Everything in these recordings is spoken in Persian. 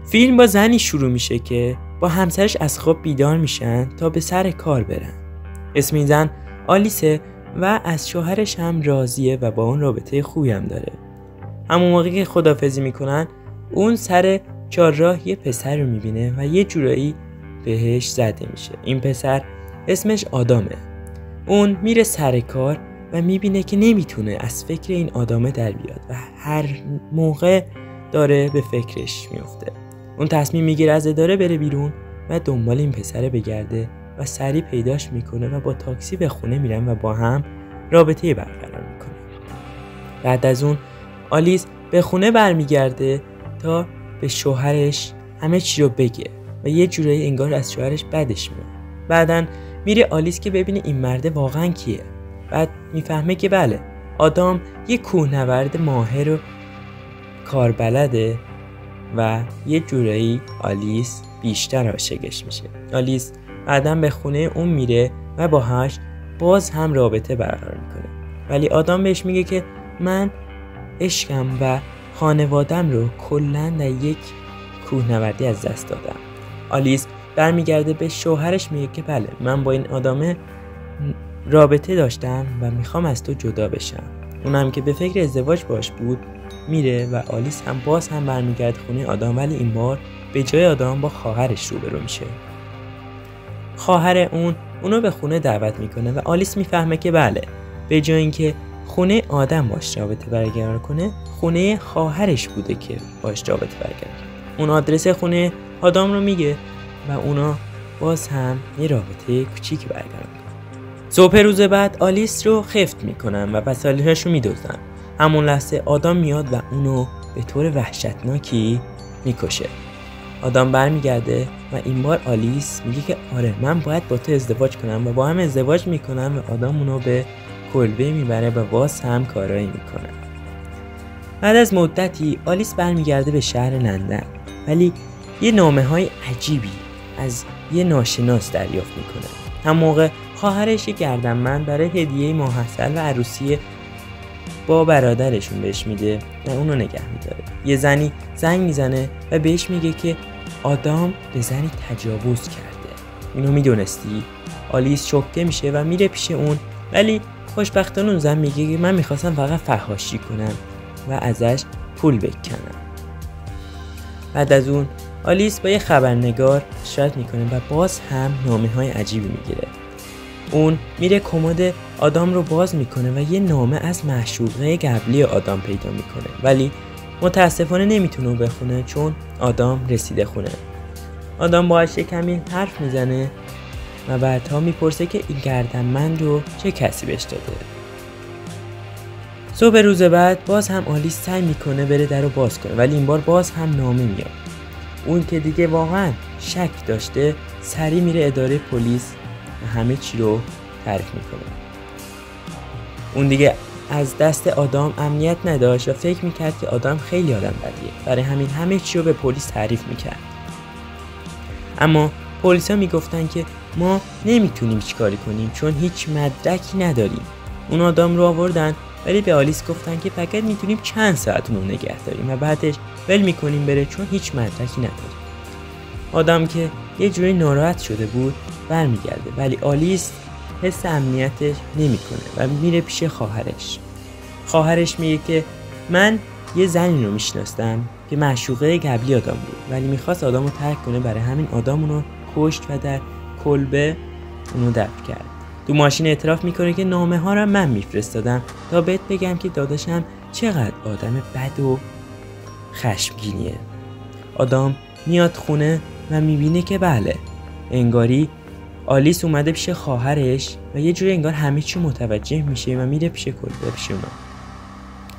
فیلم با زنی شروع میشه که با همسرش از خواب بیدار میشن تا به سر کار برن. اسم این زن آلیسه و از شوهرش هم راضیه و با اون رابطه خوبی هم داره. همون موقعی که خداحافظی میکنن اون سر چهارراه یه پسر رو میبینه و یه جورایی بهش زده میشه. این پسر اسمش آدامه. اون میره سر کار و میبینه که نمیتونه از فکر این آدامه در بیاد و هر موقع داره به فکرش میفته. اون تصمیم میگیره از اداره بره بیرون و دنبال این پسر بگرده و سریع پیداش میکنه و با تاکسی به خونه میرن و با هم رابطه برقرار میکنه. بعد از اون آلیس به خونه برمیگرده تا به شوهرش همه چی رو بگه و یه جورایی انگار از شوهرش بدش میاد. بعدن میره آلیس که ببینه این مرده واقعا کیه. بعد میفهمه که بله، آدام یه کوهنورد ماهر و کاربلده و یه جورایی آلیس بیشتر عاشقش میشه. آلیس بعداً به خونه اون میره و باهاش باز هم رابطه برقرار میکنه، ولی آدام بهش میگه که من عشقم و خانوادم رو کلاً در یک کوهنوردی از دست دادم. آلیس برمیگرده به شوهرش میگه که بله، من با این آدمه رابطه داشتم و میخوام از تو جدا بشم. اونم که به فکر ازدواج باش بود میره و آلیس هم باز هم برمیگرده خونه آدام، ولی این بار به جای آدام با خواهرش روبرو میشه. خواهر اونو به خونه دعوت میکنه و آلیس میفهمه که بله، به جای اینکه خونه آدم باش رابطه برقرار کنه، خونه خواهرش بوده که باش رابطه برقرار کنه. اون آدرس خونه آدام رو میگه و اونا باز هم یه رابطه کوچیک برقرار میکنن. صبح روز بعد آلیس رو خفت میکنن و وسایلش رو میدزدن. همون لحظه آدام میاد و اونو به طور وحشتناکی میکشه. آدام برمیگرده و این بار آلیس میگه که آره، من باید با تو ازدواج کنم و با هم ازدواج میکنم و آدام اونو به کلبه میبره و باز هم کارایی میکنه. بعد از مدتی آلیس برمیگرده به شهر لندن، ولی یه نامه‌های عجیبی از یه ناشناس دریافت میکنه. هم موقع خواهرش گردنبند برای هدیه ماحصل و عروسی با برادرشون بهش میده و اونو نگه میداره. یه زنی زنگ میزنه و بهش میگه که آدام به زنی تجاوز کرده. اینو میدونستی؟ آلیس شوکه میشه و میره پیش اون، ولی خوشبختانه اون زن میگه که من میخواستم فقط فحاشی کنم و ازش پول بکنم. بعد از اون آلیس با یه خبرنگار اشتراک میکنه و باز هم نامه‌های عجیبی میگیره. اون میره کمد آدام رو باز میکنه و یه نامه از معشوقه قبلی آدام پیدا میکنه، ولی متاسفانه نمیتونه بخونه چون آدام رسیده خونه. آدام باهاش کمی حرف میزنه و بعدها میپرسه که این گردنبند رو چه کسی بهش داده. صبح روز بعد باز هم آلیس سعی میکنه بره در رو باز کنه، ولی این بار باز هم نامه میاد. اون که دیگه واقعا شک داشته سریع میره اداره پلیس و همه چی رو تعریف میکنه. اون دیگه از دست آدام امنیت نداشت و فکر میکرد که آدام خیلی آدم بدیه، برای همین همه چی رو به پلیس تعریف میکرد. اما پلیسا میگفتن که ما نمیتونیم چیکاری کنیم چون هیچ مدرکی نداریم. اون آدام رو آوردن، ولی به آلیس گفتن که فقط میتونیم چند ساعت اونو نگه داریم و بعدش ول میکنیم بره چون هیچ مدرکی نداریم. آدم که یه جوری ناراحت شده بود برمیگرده، ولی آلیس حس امنیتش نمیکنه و میره پیش خواهرش. خواهرش میگه که من یه زنی رو میشناستم که معشوقه قبلی آدم بود، ولی میخواست آدم رو ترک کنه، برای همین آدم اونو کشت و در کلبه اونو دفن کرد. تو ماشین اعتراف میکنه که نامه ها رو من میفرستادم تا بهت بگم که داداشم چقدر آدم بد و خشمگینیه. آدم میاد خونه و میبینه که بله، انگاری آلیس اومده پیش خواهرش و یه جوری انگار همه چی متوجه میشه و میره پیش کلبه پیش اونا.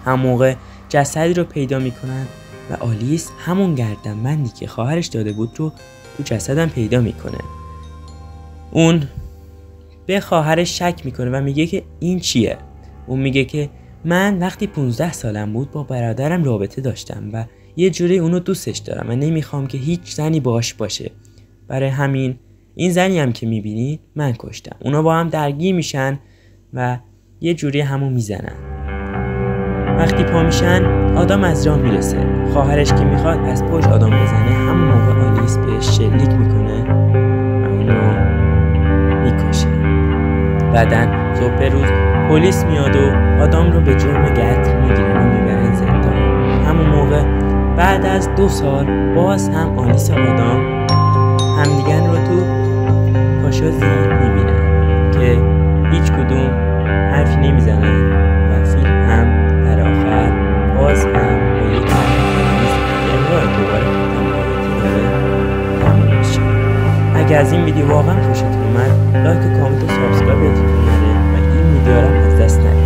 هم موقع جسدی رو پیدا میکنن و آلیس همون گردنبندی که خواهرش داده بود رو تو جسدم پیدا میکنه. اون به خواهرش شک میکنه و میگه که این چیه؟ اون میگه که من وقتی 15 سالم بود با برادرم رابطه داشتم و یه جوری اونو دوستش دارم و نمیخوام که هیچ زنی باهاش باشه. برای همین این زنی هم که میبینی من کشتم. اونا با هم درگیر میشن و یه جوری همو میزنن. وقتی پا میشن آدام از راه میرسه. خواهرش که میخواد از پشت آدام بزنه، همون موقع آلیس بهش شلیک میکنه و اونو میکشه. بعدن صبح روز پلیس میاد و آدام رو به جرم قتل میگیرن و میبرن زندان. همون موقع بعد از 2 سال باز هم آلیس و آدام همدیگر رو تو پاشازی میبینن که هیچ کدوم حرفی نمیزنن و فیلم هم در آخر باز هم با یک آلیس که انگار دوباره همراهیتی داره تموم میشه. اگه از این ویدیو واقعا خوشتون اومد، لایک و کامنت و سابسکرایب یادتون نره و این ویدیو رو از دست ندید.